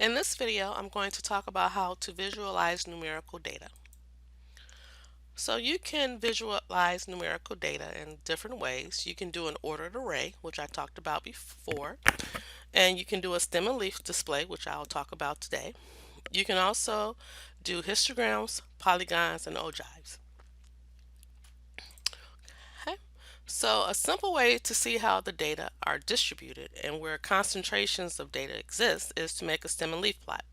In this video, I'm going to talk about how to visualize numerical data. So you can visualize numerical data in different ways. You can do an ordered array, which I talked about before, and you can do a stem and leaf display, which I'll talk about today. You can also do histograms, polygons, and ogives. Okay. So a simple way to see how the data are distributed and where concentrations of data exist is to make a stem and leaf plot.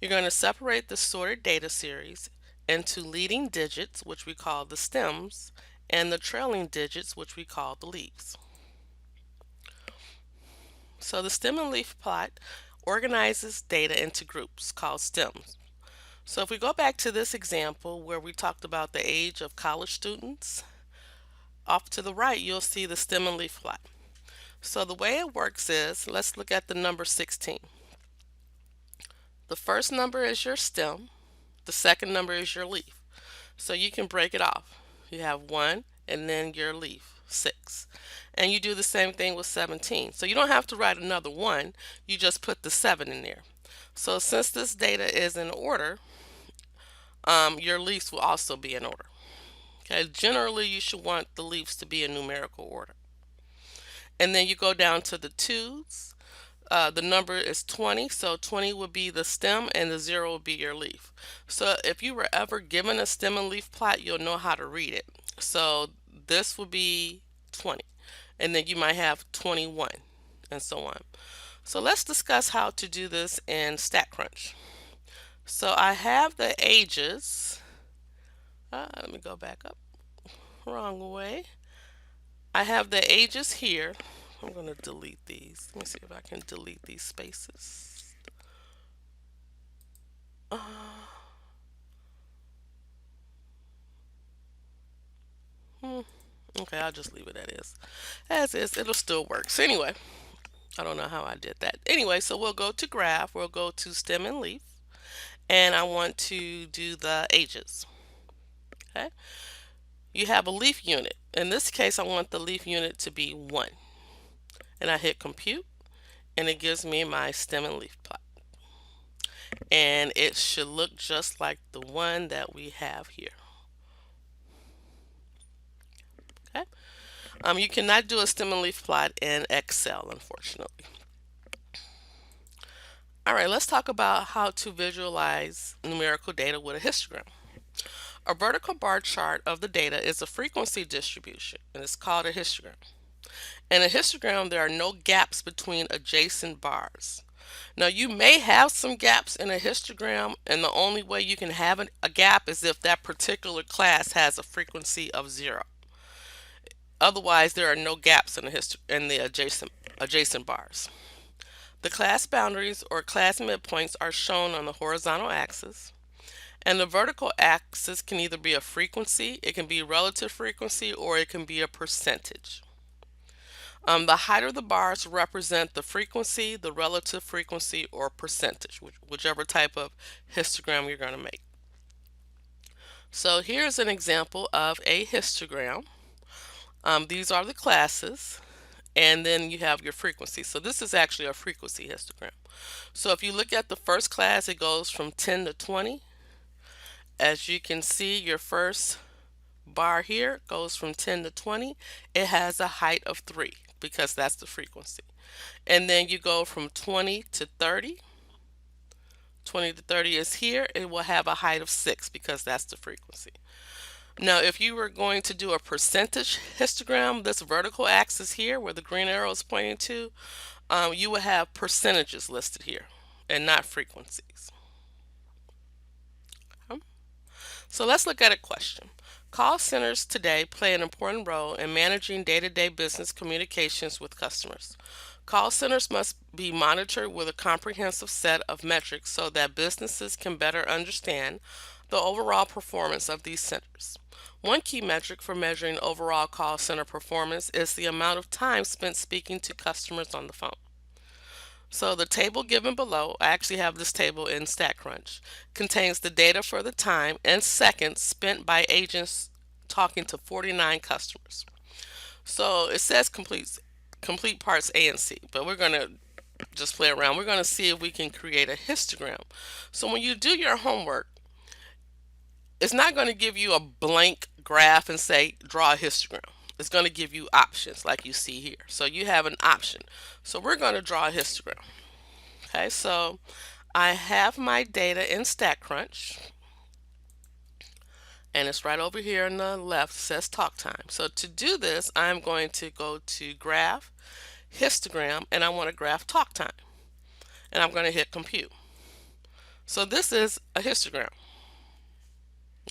You're going to separate the sorted data series into leading digits, which we call the stems, and the trailing digits, which we call the leaves. So the stem and leaf plot organizes data into groups called stems. So if we go back to this example where we talked about the age of college students, off to the right you'll see the stem and leaf plot. So the way it works is, let's look at the number 16. The first number is your stem, the second number is your leaf. So you can break it off. You have 1 and then your leaf, 6. And you do the same thing with 17. So you don't have to write another 1, you just put the 7 in there. So since this data is in order, your leaves will also be in order. Okay, generally you should want the leaves to be in numerical order. And then you go down to the 2's. The number is 20, so 20 would be the stem and the 0 would be your leaf. So if you were ever given a stem and leaf plot, you'll know how to read it. So this would be 20, and then you might have 21, and so on. So let's discuss how to do this in StatCrunch. So I have the ages. Let me go back up. Wrong way. I have the ages here. I'm going to delete these. Let me see if I can delete these spaces. Okay, I'll just leave it as is. It'll still work. So anyway, I don't know how I did that. Anyway, so we'll go to graph. We'll go to stem and leaf. And I want to do the ages. Okay. You have a leaf unit. In this case, I want the leaf unit to be 1. And I hit compute, and it gives me my stem and leaf plot. And it should look just like the one that we have here. Okay. You cannot do a stem and leaf plot in Excel, unfortunately. All right, let's talk about how to visualize numerical data with a histogram. A vertical bar chart of the data is a frequency distribution, and it's called a histogram. In a histogram, there are no gaps between adjacent bars. Now, you may have some gaps in a histogram, and the only way you can have a gap is if that particular class has a frequency of 0. Otherwise, there are no gaps in the adjacent bars. The class boundaries or class midpoints are shown on the horizontal axis, and the vertical axis can either be a frequency, it can be relative frequency, or it can be a percentage. The height of the bars represent the frequency, the relative frequency, or percentage, whichever type of histogram you're going to make. So here's an example of a histogram. These are the classes, and then you have your frequency. So this is actually a frequency histogram. So if you look at the first class, it goes from 10 to 20. As you can see, your first bar here goes from 10 to 20. It has a height of 3 because that's the frequency. And then you go from 20 to 30. 20 to 30 is here. It will have a height of 6 because that's the frequency. Now, if you were going to do a percentage histogram, this vertical axis here where the green arrow is pointing to, you would have percentages listed here and not frequencies. So let's look at a question. Call centers today play an important role in managing day-to-day business communications with customers. Call centers must be monitored with a comprehensive set of metrics so that businesses can better understand the overall performance of these centers. One key metric for measuring overall call center performance is the amount of time spent speaking to customers on the phone. So the table given below, I actually have this table in StatCrunch, contains the data for the time and seconds spent by agents talking to 49 customers. So it says complete parts A and C, but we're going to just play around. We're going to see if we can create a histogram. So when you do your homework, it's not going to give you a blank graph and say draw a histogram. It's going to give you options like you see here. So you have an option. So we're going to draw a histogram. Okay, so I have my data in StatCrunch, and it's right over here on the left. It says talk time. So to do this, I'm going to go to graph, histogram, and I want to graph talk time. And I'm going to hit compute. So this is a histogram.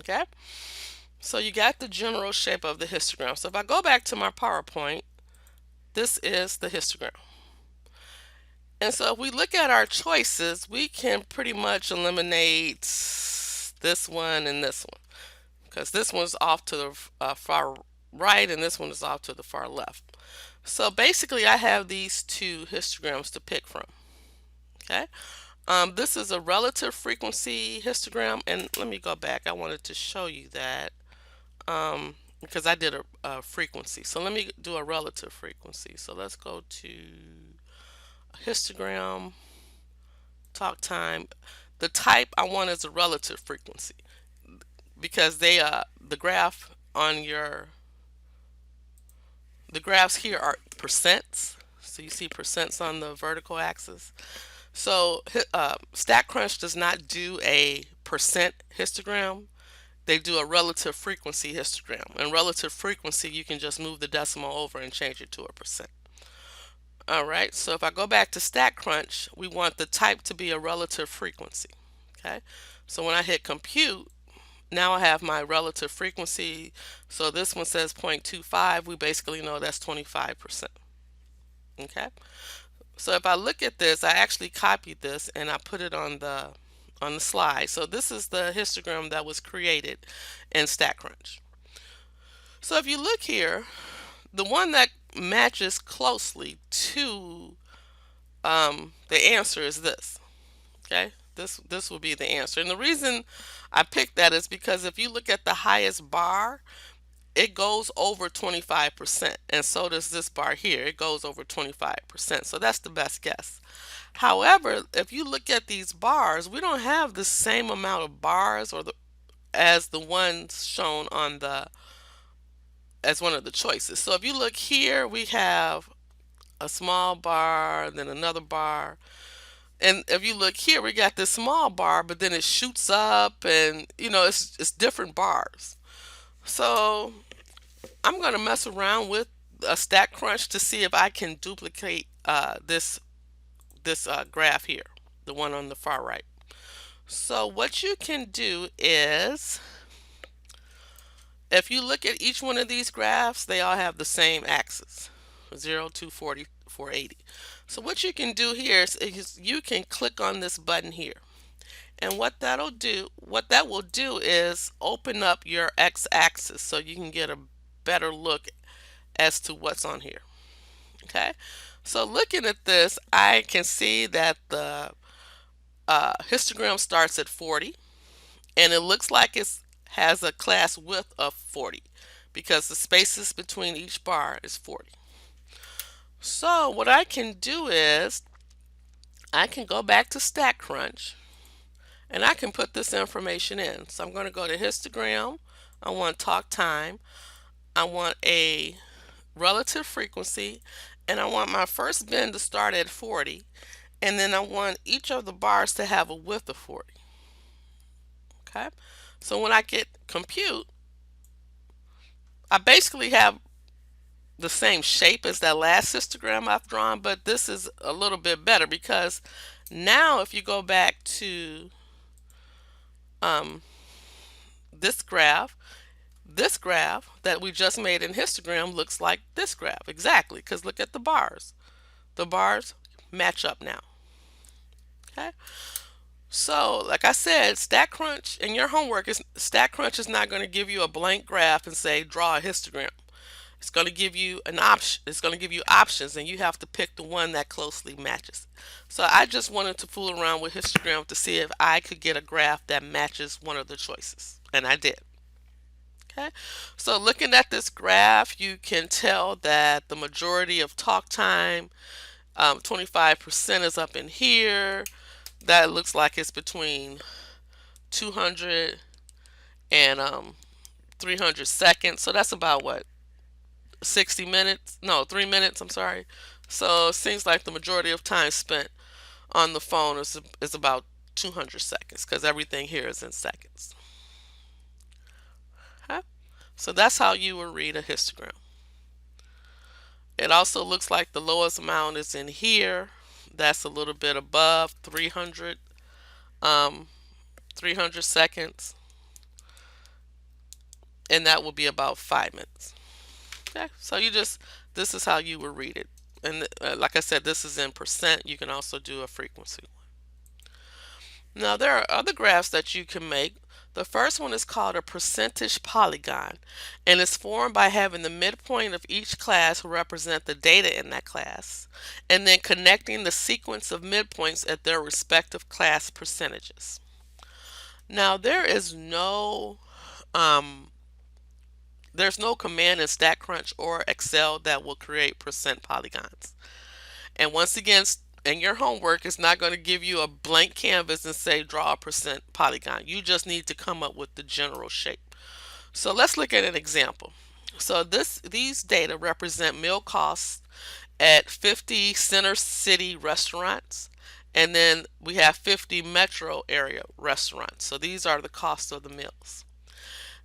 Okay, so you got the general shape of the histogram. So if I go back to my PowerPoint, this is the histogram. And so if we look at our choices, we can pretty much eliminate this one and this one, because this one's off to the far right and this one is off to the far left. So basically I have these two histograms to pick from. Okay, this is a relative frequency histogram, and let me go back. I wanted to show you that because I did a frequency. So let me do a relative frequency. So let's go to histogram, talk time. The type I want is a relative frequency because the graph on the graphs here are percents. So you see percents on the vertical axis. So StatCrunch does not do a percent histogram. They do a relative frequency histogram. And relative frequency, you can just move the decimal over and change it to a percent. All right, so if I go back to StatCrunch, we want the type to be a relative frequency. Okay, so when I hit compute, now I have my relative frequency. So this one says 0.25. We basically know that's 25%. Okay, so if I look at this, I actually copied this and I put it on the slide. So this is the histogram that was created in StatCrunch. So if you look here, the one that matches closely to the answer is this. Okay, this will be the answer. And the reason I picked that is because if you look at the highest bar, it goes over 25%, and so does this bar here. It goes over 25%. So that's the best guess. However, if you look at these bars, we don't have the same amount of bars as the ones shown on the as one of the choices. So if you look here, we have a small bar, then another bar. And if you look here, we got this small bar, but then it shoots up and it's different bars. So I'm going to mess around with a StatCrunch to see if I can duplicate this graph here, the one on the far right. So what you can do is, if you look at each one of these graphs, they all have the same axis, 0, 240, 480. So what you can do here is you can click on this button here. And what that will do is open up your x-axis so you can get a better look as to what's on here. Okay, so looking at this, I can see that the histogram starts at 40, and it looks like it has a class width of 40 because the spaces between each bar is 40. So what I can do is I can go back to StatCrunch and I can put this information in. So I'm going to go to histogram. I want talk time. I want a relative frequency, and I want my first bin to start at 40, and then I want each of the bars to have a width of 40. Okay, so when I get compute, I basically have the same shape as that last histogram I've drawn, but this is a little bit better because now if you go back to this graph, that we just made in histogram looks like this graph exactly, because look at the bars. The bars match up now. Okay, so like I said, StatCrunch in your homework is StatCrunch is not going to give you a blank graph and say draw a histogram. It's going to give you an option. It's going to give you options, and you have to pick the one that closely matches. So I just wanted to fool around with histogram to see if I could get a graph that matches one of the choices, and I did. Okay, so looking at this graph, you can tell that the majority of talk time 25% is up in here. That looks like it's between 200 and 300 seconds. So that's about what, 60 minutes? No, 3 minutes. I'm sorry. So it seems like the majority of time spent on the phone is about 200 seconds because everything here is in seconds. Okay? So that's how you would read a histogram. It also looks like the lowest amount is in here. That's a little bit above 300, 300 seconds, and that will be about 5 minutes. Okay, so this is how you would read it. And like I said, this is in percent. You can also do a frequency. Now, there are other graphs that you can make. The first one is called a percentage polygon, and it's formed by having the midpoint of each class represent the data in that class, and then connecting the sequence of midpoints at their respective class percentages. Now, um, there's no command in StatCrunch or Excel that will create percent polygons. And once again, in your homework, it's not going to give you a blank canvas and say draw a percent polygon. You just need to come up with the general shape. So let's look at an example. So these data represent meal costs at 50 center city restaurants, and then we have 50 metro area restaurants. So these are the costs of the meals.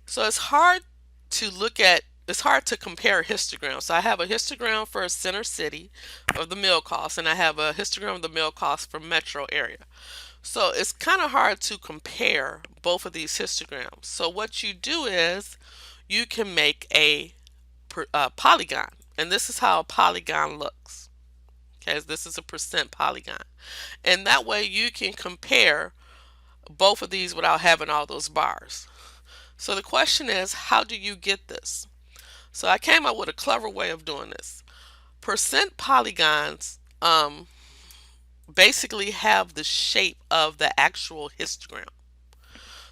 So it's hard to compare histograms. So I have a histogram for a center city of the meal cost, and I have a histogram of the meal cost for metro area. So it's kind of hard to compare both of these histograms. So what you do is you can make a polygon, and this is how a polygon looks. Okay, this is a percent polygon, and that way you can compare both of these without having all those bars. So the question is, how do you get this? So I came up with a clever way of doing this. Percent polygons basically have the shape of the actual histogram.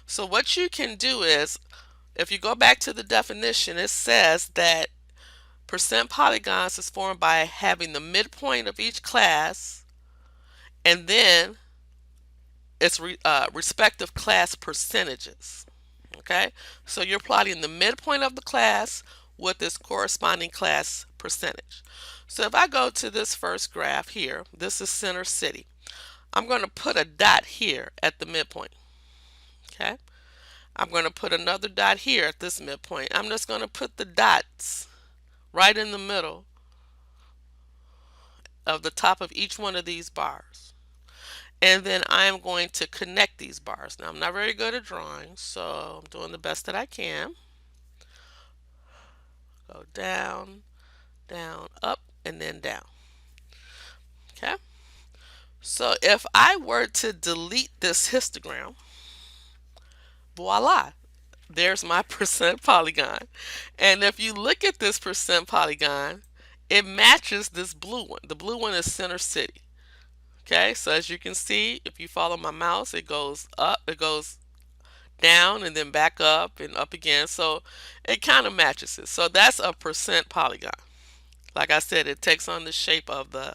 So what you can do is, if you go back to the definition, it says that percent polygons is formed by having the midpoint of each class and then its respective class percentages. Okay, so you're plotting the midpoint of the class with its corresponding class percentage. So if I go to this first graph here, this is Center City. I'm going to put a dot here at the midpoint. Okay, I'm going to put another dot here at this midpoint. I'm just going to put the dots right in the middle of the top of each one of these bars. And then I'm going to connect these bars. Now, I'm not very good at drawing, so I'm doing the best that I can. Go down, down, up, and then down. Okay? So if I were to delete this histogram, voila, there's my percent polygon. And if you look at this percent polygon, it matches this blue one. The blue one is Center City. Okay, so as you can see, if you follow my mouse, it goes up, it goes down, and then back up and up again. So it kind of matches it. So that's a percent polygon. Like I said, it takes on the shape of the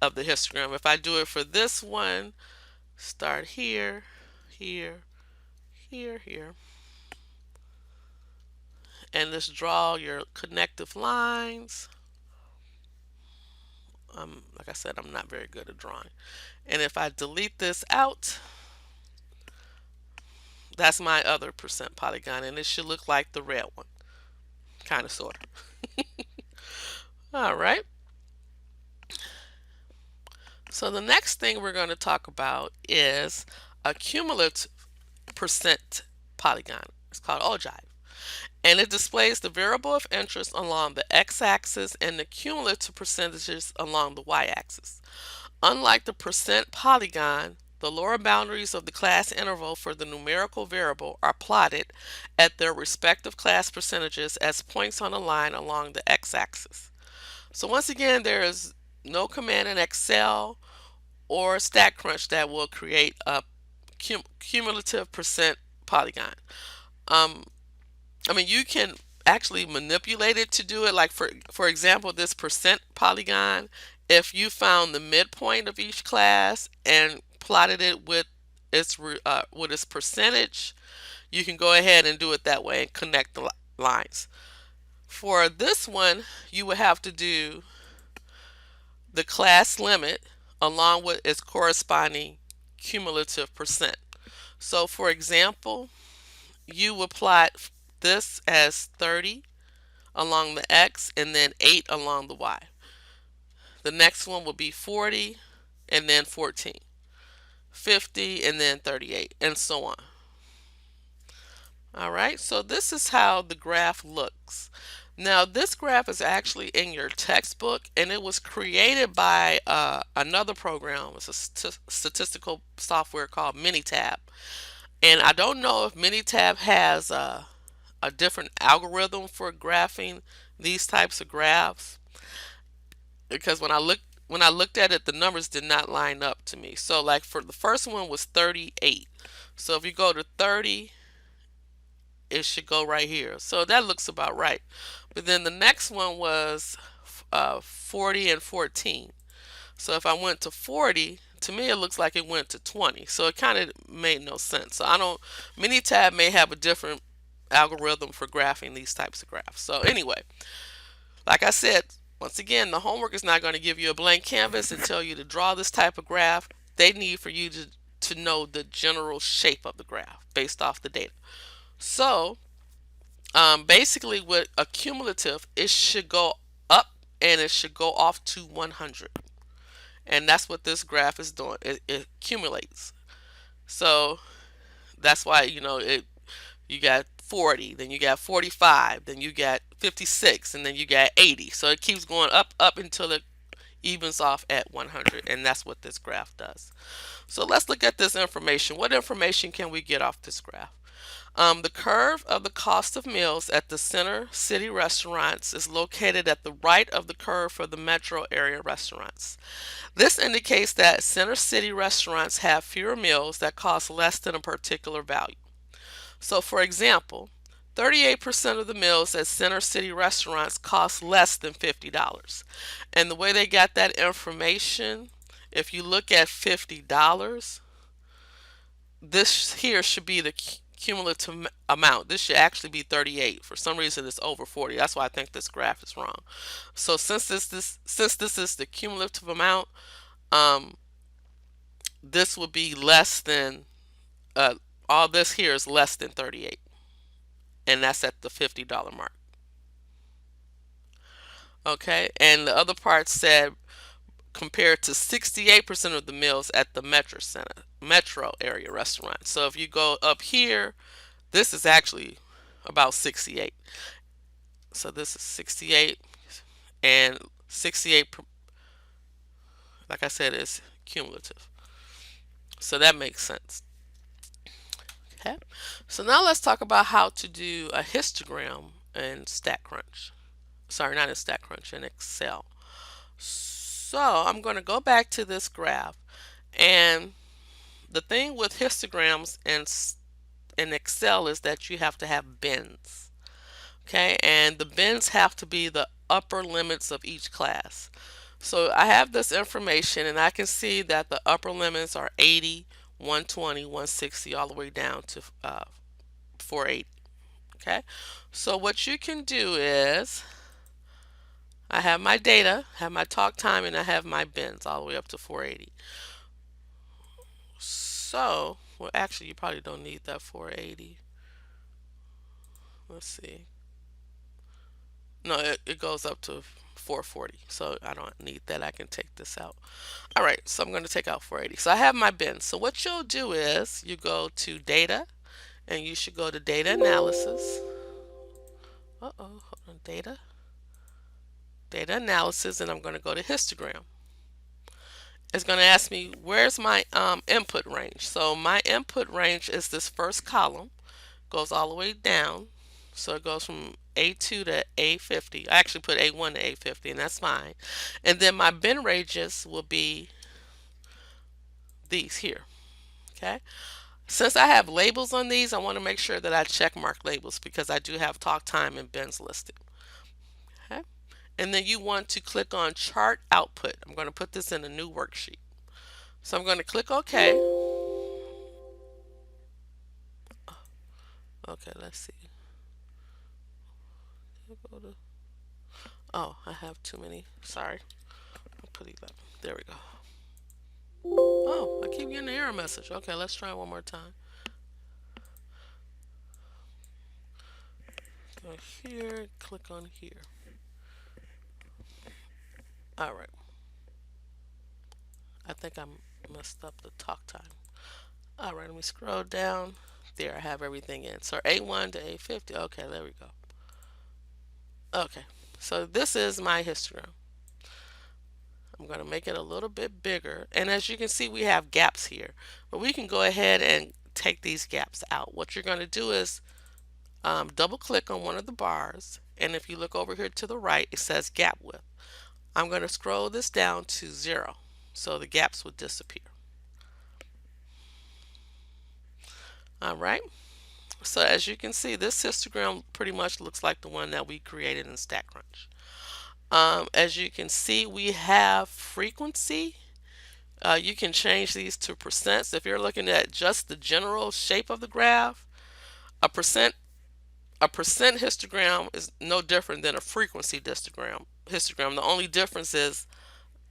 histogram. If I do it for this one, start here, here, here, here, and just draw your connective lines. Like I said, I'm not very good at drawing. And if I delete this out, that's my other percent polygon, and it should look like the red one, kind of, sort of. All right. So the next thing we're going to talk about is a cumulative percent polygon. It's called ogive. And it displays the variable of interest along the x-axis and the cumulative percentages along the y-axis. Unlike the percent polygon, the lower boundaries of the class interval for the numerical variable are plotted at their respective class percentages as points on a line along the x-axis. So once again, there is no command in Excel or StatCrunch that will create a cumulative percent polygon. I mean, you can actually manipulate it to do it. Like for example, this percent polygon, If you found the midpoint of each class and plotted it with its percentage, you can go ahead and do it that way and connect the lines. For this one, you would have to do the class limit along with its corresponding cumulative percent. So for example, you would plot this as 30 along the X and then 8 along the Y. The next one will be 40 and then 14, 50 and then 38, and so on. All right, so this is how the graph looks. Now, this graph is actually in your textbook, and it was created by another program. It's a statistical software called Minitab. And I don't know if Minitab has a different algorithm for graphing these types of graphs, because when I looked at it, the numbers did not line up to me. So like for the first one was 38. So if you go to 30, it should go right here. So that looks about right. But then the next one was 40 and 14. So if I went to 40, to me it looks like it went to 20. So it kind of made no sense. So I don't, Minitab may have a different algorithm for graphing these types of graphs. So anyway, like I said, once again, the homework is not going to give you a blank canvas and tell you to draw this type of graph. They need for you to know the general shape of the graph based off the data. So basically with a cumulative, it should go up and it should go off to 100. And that's what this graph is doing. It accumulates. So that's why, you got 40, then you got 45, then you got 56, and then you got 80. So it keeps going up until it evens off at 100, and that's what this graph does. So let's look at this information. What information can we get off this graph? The curve of the cost of meals at the center city restaurants is located at the right of the curve for the metro area restaurants. This indicates that center city restaurants have fewer meals that cost less than a particular value. So for example, 38% of the meals at center city restaurants cost less than $50. And the way they got that information, if you look at $50, this here should be the cumulative amount. This should actually be 38. For some reason it's over 40. That's why I think this graph is wrong. So since this is the cumulative amount, this would be less than all this here is less than 38, and that's at the $50 mark. Okay, and the other part said compared to 68% of the meals at the metro area restaurant. So if you go up here, this is actually about 68. So this is 68, and 68, like I said, is cumulative. So that makes sense. Okay, so now let's talk about how to do a histogram in StatCrunch. Sorry, not in StatCrunch, in Excel. So I'm going to go back to this graph, and the thing with histograms in Excel is that you have to have bins. Okay, and the bins have to be the upper limits of each class. So I have this information, and I can see that the upper limits are 80, 120, 160, all the way down to 480. Okay, so what you can do is, I have my data, have my talk time, and I have my bins all the way up to 480. So, well, actually, you probably don't need that 480. Let's see. No, it goes up to 440, so I don't need that. I can take this out. All right, so I'm going to take out 480. So I have my bins. So what you'll do is you go to data, and you should go to data analysis. Hold on, data analysis, and I'm going to go to histogram. It's going to ask me where's my input range. So my input range is this first column, goes all the way down. So it goes from A2 to A50. I actually put A1 to A50, and that's fine. And then my bin ranges will be these here. Okay. Since I have labels on these, I want to make sure that I check mark labels because I do have talk time and bins listed. Okay. and then you want to click on chart output. I'm going to put this in a new worksheet. So I'm going to click OK. Okay, let's see. Oh, I have too many. Sorry. I'll put 11. There we go. Oh, I keep getting the error message. Okay, let's try one more time. Go here, click on here. All right. I think I messed up the talk time. All right, let me scroll down. There, I have everything in. So A1 to A50. Okay, there we go. Okay, so this is my histogram. I'm going to make it a little bit bigger. And as you can see, we have gaps here. But we can go ahead and take these gaps out. What you're going to do is double click on one of the bars. And if you look over here to the right, it says gap width. I'm going to scroll this down to 0. So the gaps would disappear. All right. So as you can see, this histogram pretty much looks like the one that we created in StatCrunch. As you can see, we have frequency. You can change these to percents. If you're looking at just the general shape of the graph, a percent histogram is no different than a frequency histogram. The only difference is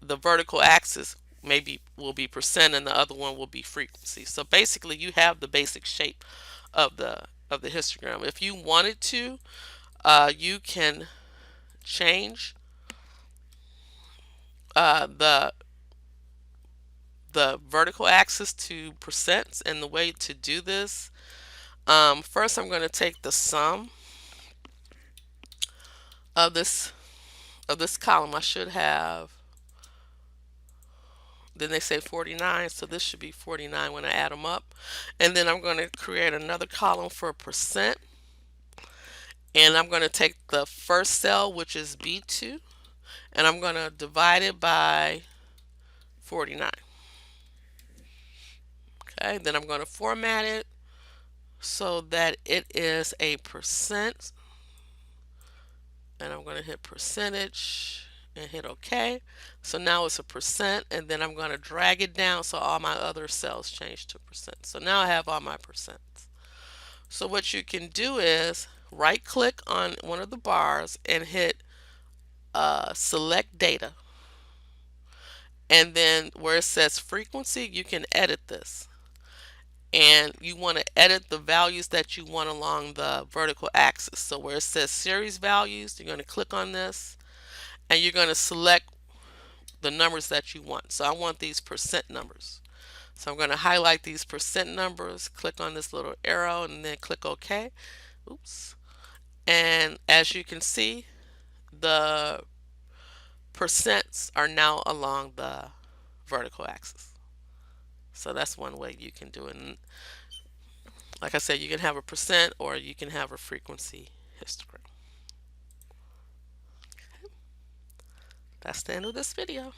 the vertical axis will be percent and the other one will be frequency. So basically, you have the basic shape of the histogram. If you wanted to, you can change the vertical axis to percents, and the way to do this, first I'm going to take the sum of this column. I should have, then they say 49, so this should be 49 when I add them up. And then I'm going to create another column for percent, and I'm going to take the first cell, which is B2, and I'm going to divide it by 49. Okay, then I'm going to format it so that it is a percent, and I'm going to hit percentage and hit OK. So now it's a percent, and then I'm going to drag it down so all my other cells change to percent. So now I have all my percents. So what you can do is right click on one of the bars and hit select data, and then where it says frequency, you can edit this. And you want to edit the values that you want along the vertical axis. So where it says series values, you're going to click on this and you're going to select the numbers that you want. So I want these percent numbers. So I'm going to highlight these percent numbers, click on this little arrow, and then click OK. Oops. And as you can see, the percents are now along the vertical axis. So that's one way you can do it. And like I said, you can have a percent or you can have a frequency histogram. That's the end of this video.